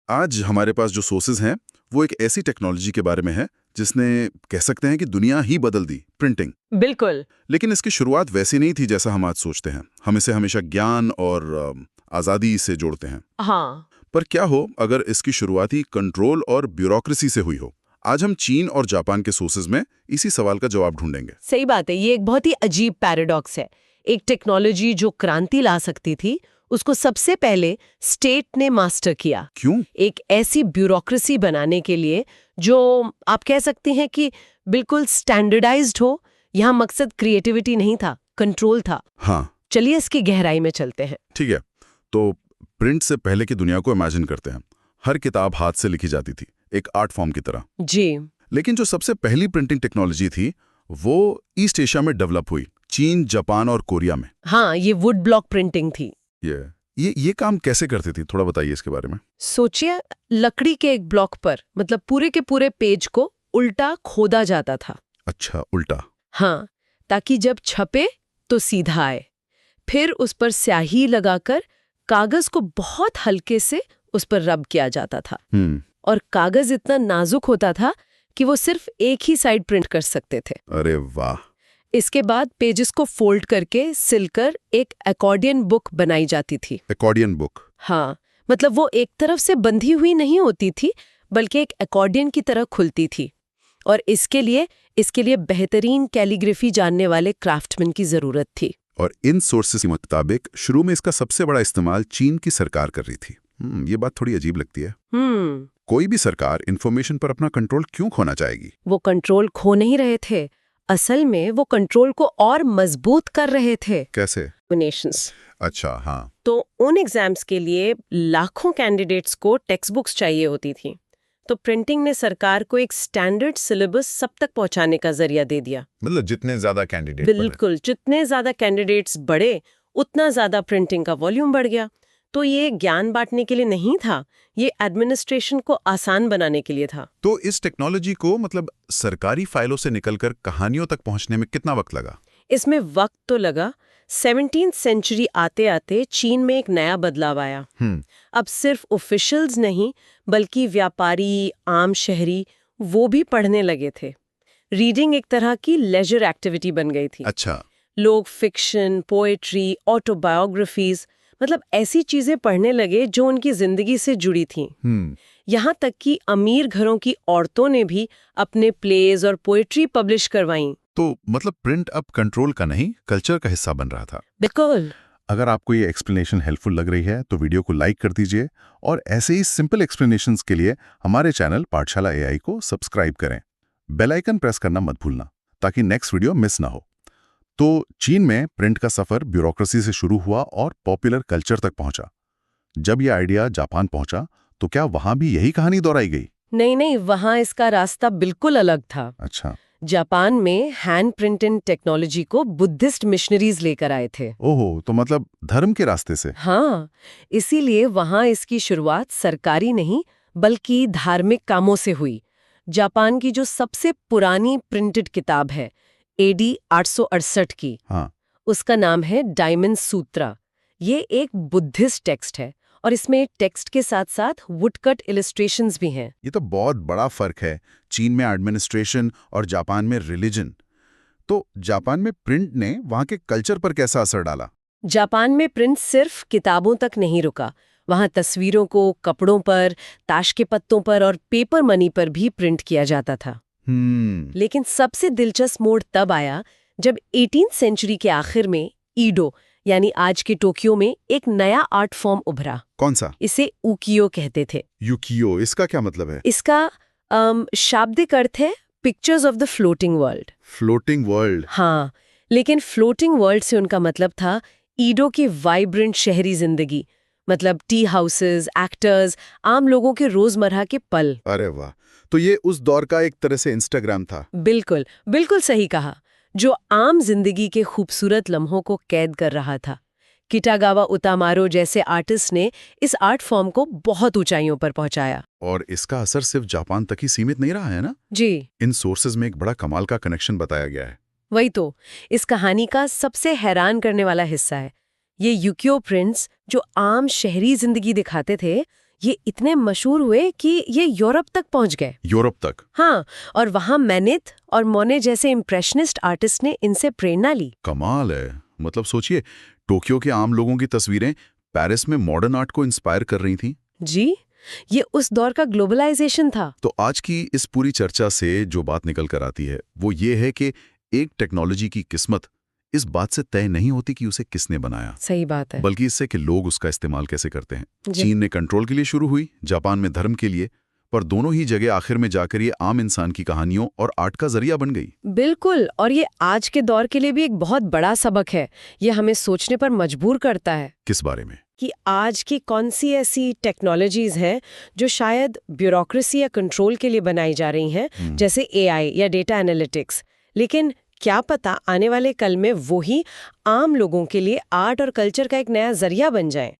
आज हमारे पास जो सोर्सेज हैं वो एक ऐसी टेक्नोलॉजी के बारे में है जिसने कह सकते हैं कि दुनिया ही बदल दी, प्रिंटिंग। बिल्कुल। लेकिन इसकी शुरुआत वैसी नहीं थी जैसा हम आज सोचते हैं। हम इसे हमेशा ज्ञान और आज़ादी से जोड़ते हैं। हाँ। पर क्या हो अगर इसकी शुरुआत ही कंट्रोल और ब्यूरोक्रेसी से हुई हो? आज हम चीन और जापान के सोर्सेज में इसी सवाल का जवाब ढूंढेंगे। सही बात है, ये एक बहुत ही अजीब पैराडॉक्स है। एक टेक्नोलॉजी जो क्रांति ला सकती थी, उसको सबसे पहले स्टेट ने मास्टर किया। क्यों? एक ऐसी ब्यूरोक्रेसी बनाने के लिए जो आप कह सकते हैं कि बिल्कुल स्टैंडर्डाइज्ड हो। यहाँ मकसद क्रिएटिविटी नहीं था, कंट्रोल था। हाँ, चलिए इसकी गहराई में चलते हैं। ठीक है। तो प्रिंट से पहले की दुनिया को इमेजिन करते हैं। हर किताब हाथ से लिखी जाती थी, एक आर्ट फॉर्म की तरह। जी। लेकिन जो सबसे पहली प्रिंटिंग टेक्नोलॉजी थी वो ईस्ट एशिया में डेवलप हुई, चीन, जापान और कोरिया में। हाँ, ये वुड ब्लॉक प्रिंटिंग थी। ये काम कैसे करती थी, थोड़ा बताइए इसके बारे में। सोचिए, लकड़ी के एक ब्लॉक पर मतलब पूरे के पूरे पेज को उल्टा खोदा जाता था। अच्छा, उल्टा? हाँ, ताकि जब छपे तो सीधा आए। फिर उस पर स्याही लगाकर कागज को बहुत हल्के से उस पर रब किया जाता था। और कागज इतना नाजुक होता था कि वो सिर्फ एक ही साइड प्रिंट कर सकते थे। अरे वाह! इसके बाद पेजेस को फोल्ड करके सिलकर एक अकॉर्डियन बुक बनाई जाती थी। Accordion book? हाँ, मतलब वो एक तरफ से बंधी हुई नहीं होती थी, बल्कि एक अकॉर्डियन की तरह खुलती थी। और इसके लिए बेहतरीन कैलीग्राफी जानने वाले क्राफ्टमैन की जरूरत थी। और इन सोर्सेस के मुताबिक शुरू में इसका सबसे बड़ा इस्तेमाल चीन की सरकार कर रही थी। ये बात थोड़ी अजीब लगती है। कोई भी सरकार इंफॉर्मेशन पर अपना कंट्रोल क्यों खोना चाहेगी? वो कंट्रोल खो नहीं रहे थे, असल में वो कंट्रोल को और मजबूत कर रहे थे। कैसे? नेशंस। अच्छा, हाँ। तो उन एग्जाम्स के लिए लाखों कैंडिडेट्स को टेक्स्ट बुक्स चाहिए होती थी। तो प्रिंटिंग ने सरकार को एक स्टैंडर्ड सिलेबस सब तक पहुंचाने का जरिया दे दिया। मतलब जितने ज्यादा कैंडिडेट बिल्कुल, जितने ज्यादा कैंडिडेट्स बढ़े उतना ज्यादा प्रिंटिंग का वॉल्यूम बढ़ गया। तो ये ज्ञान बांटने के लिए नहीं था, ये एडमिनिस्ट्रेशन को आसान बनाने के लिए था। तो इस टेक्नोलॉजी को मतलब सरकारी फाइलों से निकलकर कहानियों तक पहुंचने में कितना वक्त लगा? इसमें वक्त तो लगा। 17वीं सेंचुरी आते आते चीन में एक नया बदलाव आया। अब सिर्फ ऑफिशियल्स नहीं, बल्कि व्यापारी, आम शहरी वो भी पढ़ने लगे थे। रीडिंग एक तरह की लेजर एक्टिविटी बन गई थी। अच्छा। लोग फिक्शन, पोएट्री, ऑटोबायोग्राफीज मतलब ऐसी चीजें पढ़ने लगे जो उनकी जिंदगी से जुड़ी थीं। यहाँ तक कि अमीर घरों की औरतों ने भी अपने प्लेज और पोएट्री पब्लिश करवाईं। तो मतलब प्रिंट अब कंट्रोल का नहीं, कल्चर का हिस्सा बन रहा था। बिल्कुल। अगर आपको ये एक्सप्लेनेशन हेल्पफुल लग रही है तो वीडियो को लाइक कर दीजिए और ऐसे ही सिंपल एक्सप्लेनेशंस के लिए हमारे चैनल पाठशाला एआई को सब्सक्राइब करें। बेल आइकन प्रेस करना मत भूलना ताकि नेक्स्ट वीडियो मिस ना हो। तो चीन में प्रिंट का सफर ब्यूरोक्रेसी से शुरू हुआ और पॉपुलर कल्चर तक पहुंचा। जब यह आइडिया जापान पहुंचा तो क्या वहां भी यही कहानी दोहराई गई? नहीं, वहां इसका रास्ता बिल्कुल अलग था। अच्छा। जापान में हैंड प्रिंटिंग टेक्नोलॉजी को बुद्धिस्ट मिशनरीज लेकर आए थे। ओहो, तो मतलब धर्म के रास्ते से? हाँ, इसीलिए वहां इसकी शुरुआत सरकारी नहीं बल्कि धार्मिक कामों से हुई। जापान की जो सबसे पुरानी प्रिंटेड किताब है AD 868 की, हाँ। उसका नाम है डायमंड सूत्रा। ये एक बुद्धिस्ट टेक्स्ट है और इसमें टेक्स्ट के साथ साथ वुडकट इलस्ट्रेशंस भी हैं। ये तो बहुत बड़ा फर्क है, चीन में एडमिनिस्ट्रेशन और जापान में रिलीजन। तो जापान में प्रिंट ने वहां के कल्चर पर कैसा असर डाला? जापान में प्रिंट सिर्फ किताबों तक नहीं रुका, वहां तस्वीरों को कपड़ों पर, ताश के पत्तों पर और पेपर मनी पर भी प्रिंट किया जाता था। लेकिन सबसे दिलचस्प मोड़ तब आया जब 18वीं सेंचुरी के आखिर में ईडो यानी आज के टोक्यो में एक नया आर्ट फॉर्म उभरा। कौन सा? इसे उकियो कहते थे। यूकियो, इसका क्या मतलब है? इसका शाब्दिक अर्थ है pictures of the floating world. Floating world? हाँ, लेकिन फ्लोटिंग वर्ल्ड से उनका मतलब था ईडो की वाइब्रेंट शहरी जिंदगी, मतलब टी हाउसेस, एक्टर्स, आम लोगों के रोजमर्रा के पल। अरे वाह, तो ये उस दौर का एक तरह से इंस्टाग्राम था। बिल्कुल, बिल्कुल सही कहा, जो आम जिंदगी के खूबसूरत लम्हों को कैद कर रहा था। किटागावा उतामारो जैसे आर्टिस्ट ने इस आर्ट फॉर्म को बहुत ऊंचाइयों पर पहुंचाया। और इसका असर सिर्फ जापान तक ही सीमित नहीं रहा है ना? जी। इन सोर्सेज में एक बड़ा कमाल का कनेक्शन बताया गया है। वही तो इस कहानी का सबसे हैरान करने वाला हिस्सा है। ये यूकियो प्रिंट्स जो आम शहरी जिंदगी दिखाते थे, ये इतने मशहूर हुए कि ये यूरोप तक पहुंच गए। यूरोप तक? हाँ, और वहां मैनेट और मोने जैसे इम्प्रेशनिस्ट आर्टिस्ट ने इनसे प्रेरणा ली। कमाल है। मतलब सोचिए, टोक्यो के आम लोगों की तस्वीरें पेरिस में मॉडर्न आर्ट को इंस्पायर कर रही थी। जी, ये उस दौर का ग्लोबलाइजेशन था। तो आज की इस पूरी चर्चा से जो बात निकल कर आती है वो ये है कि एक टेक्नोलॉजी की किस्मत इस बात से तय नहीं होती कि उसे किसने बनाया, सही बात है, बल्कि इससे कि लोग उसका इस्तेमाल कैसे करते हैं। जी। चीन ने कंट्रोल के लिए शुरू हुई, जापान में धर्म के लिए, पर दोनों ही जगह आखिर में जाकर ये आम इंसान की कहानियों और आर्ट का जरिया बन गई। बिल्कुल, और ये आज के दौर के लिए भी एक बहुत बड़ा सबक है। ये हमें सोचने पर मजबूर करता है। किस बारे में? कि आज की कौन सी ऐसी टेक्नोलॉजीज हैं जो शायद ब्यूरोक्रेसी या कंट्रोल के लिए बनाई जा रही हैं, जैसे एआई या डेटा एनालिटिक्स, लेकिन क्या पता आने वाले कल में वो ही आम लोगों के लिए आर्ट और कल्चर का एक नया जरिया बन जाए।